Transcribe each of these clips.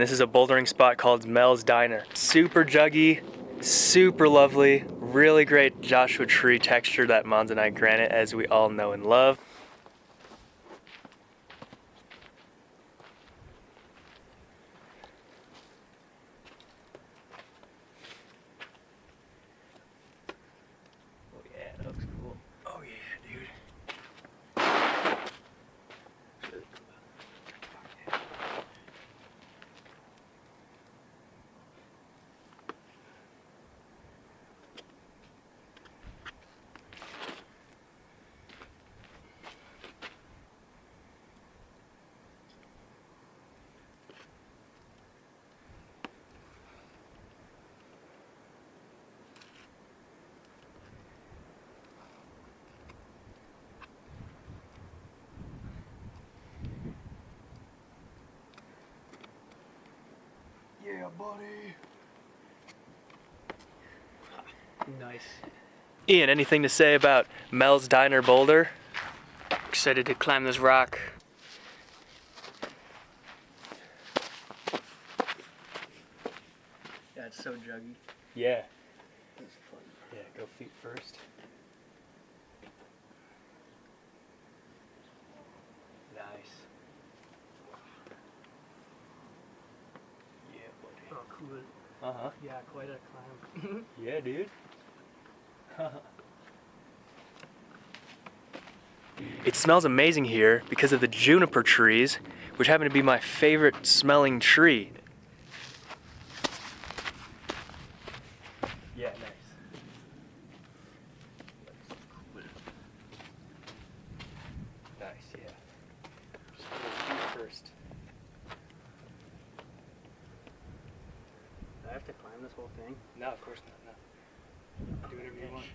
This is a bouldering spot called Mel's Diner. Super juggy, super lovely, really great Joshua Tree texture, that monzonite granite, as we all know and love. Oh yeah, that looks cool. Oh yeah, dude. Yeah, buddy. Nice. Ian, anything to say about Mel's Diner Boulder? Excited to climb this rock. Yeah, it's so juggy. Yeah. It's fun. Yeah, go feet first. Nice. Yeah, buddy. Oh, cool. Uh-huh. Yeah, quite a climb. Yeah, dude. It smells amazing here because of the juniper trees, which happen to be my favorite smelling tree. Yeah, nice. Nice, yeah. Just go feet first. Do I have to climb this whole thing? No, of course not. No. Do whatever you want.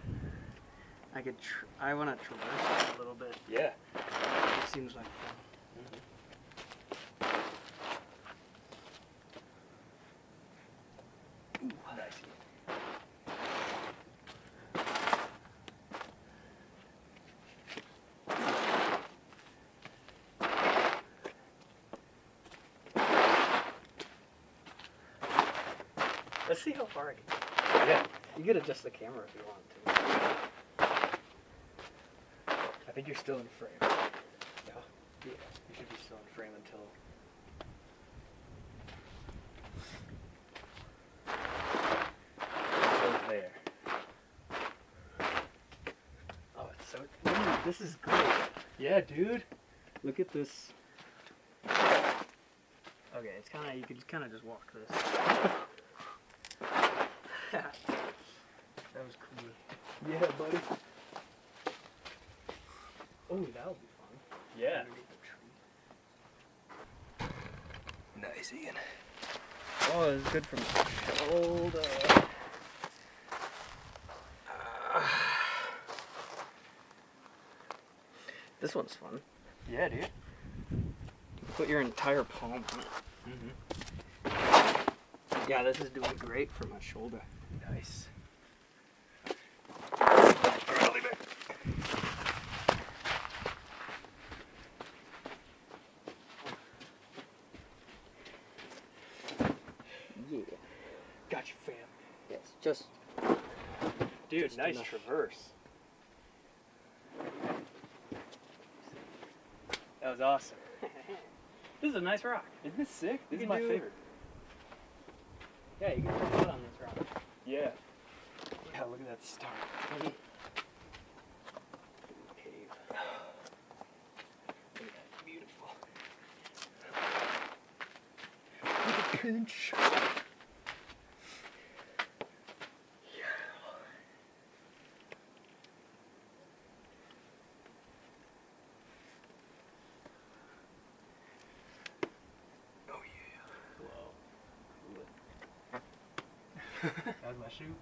I want to traverse it a little bit. Yeah. It seems like fun. Nice. Let's see how far I can. Yeah. You could adjust the camera if you want to. I think you're still in frame. Yeah. Yeah. You should be still in frame until. There. Oh, it's so. Ooh, this is great. Yeah, dude. Look at this. Okay, it's kind of, you could kind of just walk this. That was cool. Yeah, buddy. Oh, that'll be fun. Yeah. Underneath the tree. Nice, Ian. Oh, it's good for my shoulder. This one's fun. Yeah, dude. Put your entire palm on it. Yeah, this is doing great for my shoulder. Nice. Yeah. Got you, fam. Yes, just. Dude, Just nice enough. traverse. That was awesome. This is a nice rock. Isn't this sick? This You is can my do- favorite. Yeah, you can put foot on this rock. Yeah. Yeah, look at that star. Cave. Look at that, beautiful. Look at pinch. That was my shoe.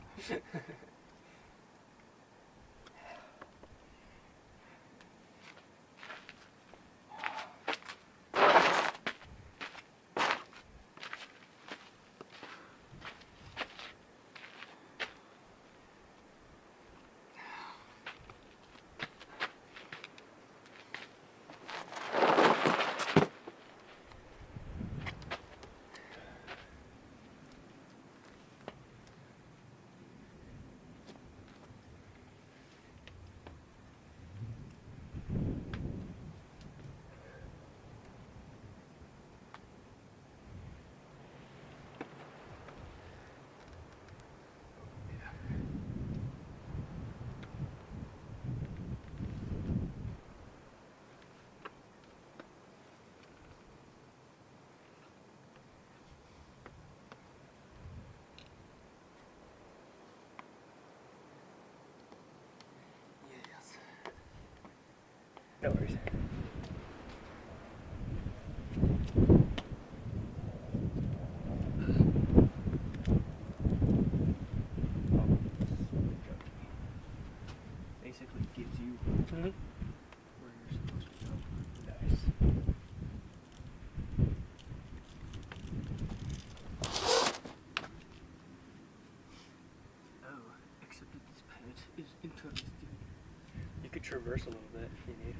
reverse a little bit if you need.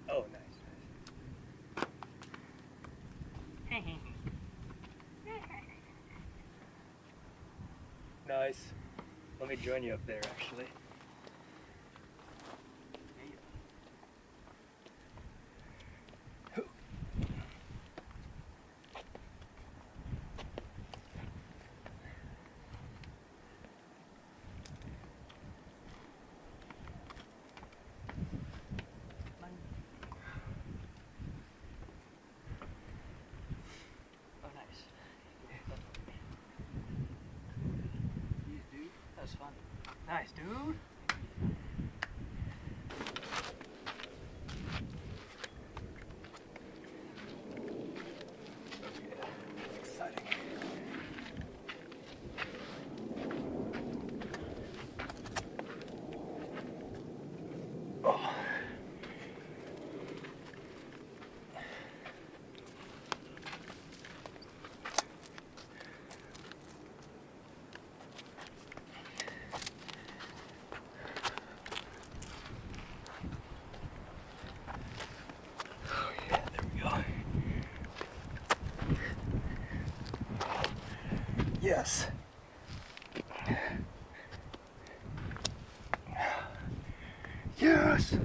Oh, nice. Nice. Let me join you up there, actually. That was fun. Nice, dude. Exciting. Oh. Yes. Yes.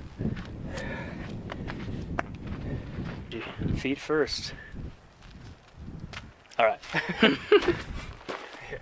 Feet first. All right. Here.